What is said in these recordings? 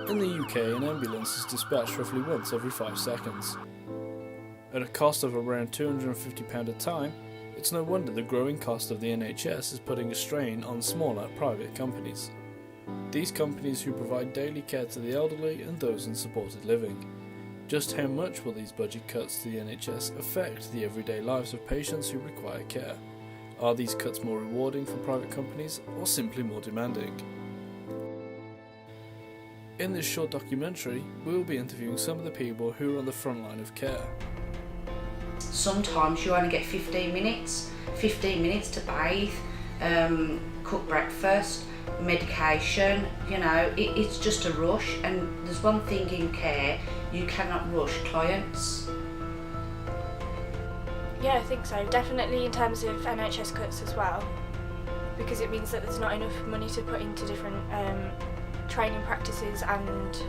In the UK, an ambulance is dispatched roughly once every 5 seconds. At a cost of around £250 a time, it's no wonder the growing cost of the NHS is putting a strain on smaller private companies. These companies who provide daily care to the elderly and those in supported living. Just how much will these budget cuts to the NHS affect the everyday lives of patients who require care? Are these cuts more rewarding for private companies or simply more demanding? In this short documentary, we will be interviewing some of the people who are on the front line of care. Sometimes you only get 15 minutes to bathe, cook breakfast, medication, it's just a rush. And there's one thing in care, you cannot rush clients. Yeah, I think so. Definitely in terms of NHS cuts as well, because it means that there's not enough money to put into different training practices and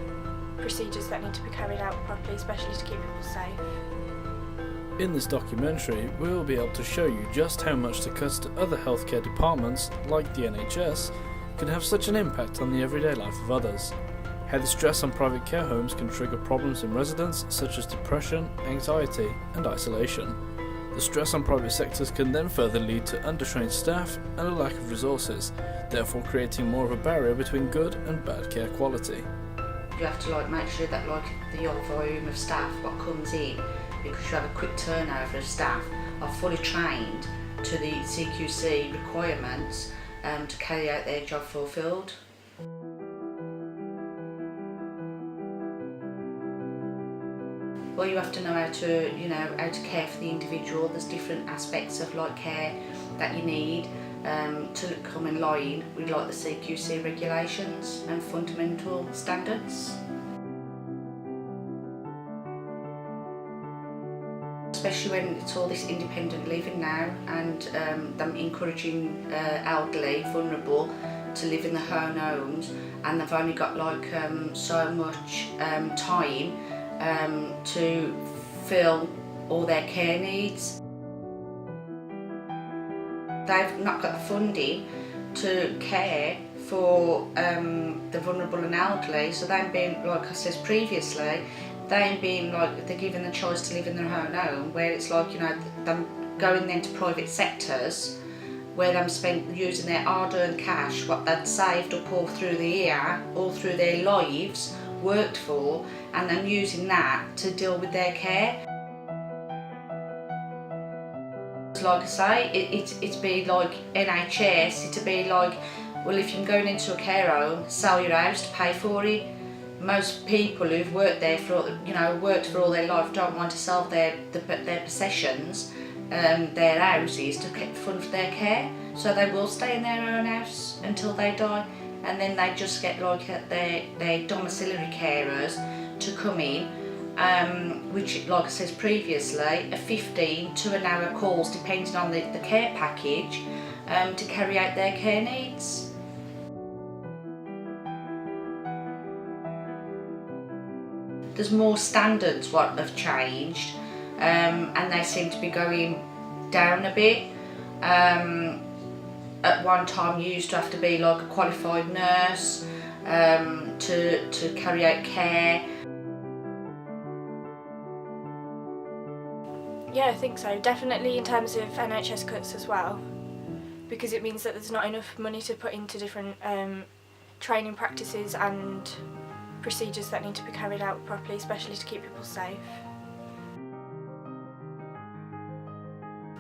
procedures that need to be carried out properly, especially to keep people safe. In this documentary, we will be able to show you just how much the cuts to other healthcare departments, like the NHS, can have such an impact on the everyday life of others. How the stress on private care homes can trigger problems in residents such as depression, anxiety and isolation. The stress on private sectors can then further lead to undertrained staff and a lack of resources, therefore creating more of a barrier between good and bad care quality. You have to make sure that the volume of staff what comes in, because you have a quick turnover of staff, are fully trained to the CQC requirements to carry out their job fulfilled. Well, you have to know how to care for the individual. There's different aspects of care that you need to come in line with the CQC regulations and fundamental standards. Especially when it's all this independent living now, and them encouraging elderly, vulnerable to live in their own homes, and they've only got so much time to fill all their care needs. They've not got the funding to care for the vulnerable and elderly, so they've been, like I said previously, they're given the choice to live in their own home, where it's them going then to private sectors where they've spent using their hard-earned cash, what they'd saved up all through the year, all through their lives, worked for, and then using that to deal with their care. Like I say, it'd be like NHS, it'd be like, well, if you're going into a care home, sell your house to pay for it. Most people who've worked there worked for all their life don't want to sell their possessions, their houses, to fund for their care. So they will stay in their own house until they die, and then they just get their domiciliary carers to come in, which, like I said previously, are 15 to an hour calls depending on the care package, to carry out their care needs. There's more standards what have changed, and they seem to be going down a bit. At one time you used to have to be a qualified nurse to carry out care. Yeah, I think so. Definitely in terms of NHS cuts as well, because it means that there's not enough money to put into different training practices and procedures that need to be carried out properly, especially to keep people safe.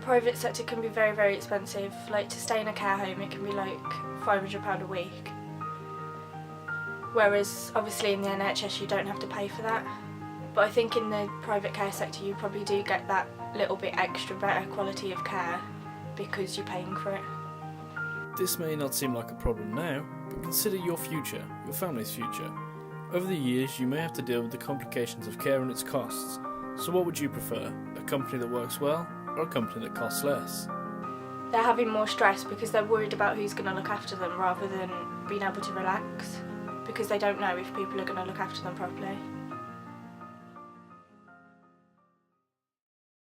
Private sector can be very, very expensive. To stay in a care home, it can be £500 a week. Whereas obviously in the NHS you don't have to pay for that. But I think in the private care sector you probably do get that little bit extra better quality of care because you're paying for it. This may not seem like a problem now, but consider your future, your family's future. Over the years, you may have to deal with the complications of care and its costs. So what would you prefer? A company that works well, or a company that costs less? They're having more stress because they're worried about who's going to look after them rather than being able to relax, because they don't know if people are going to look after them properly.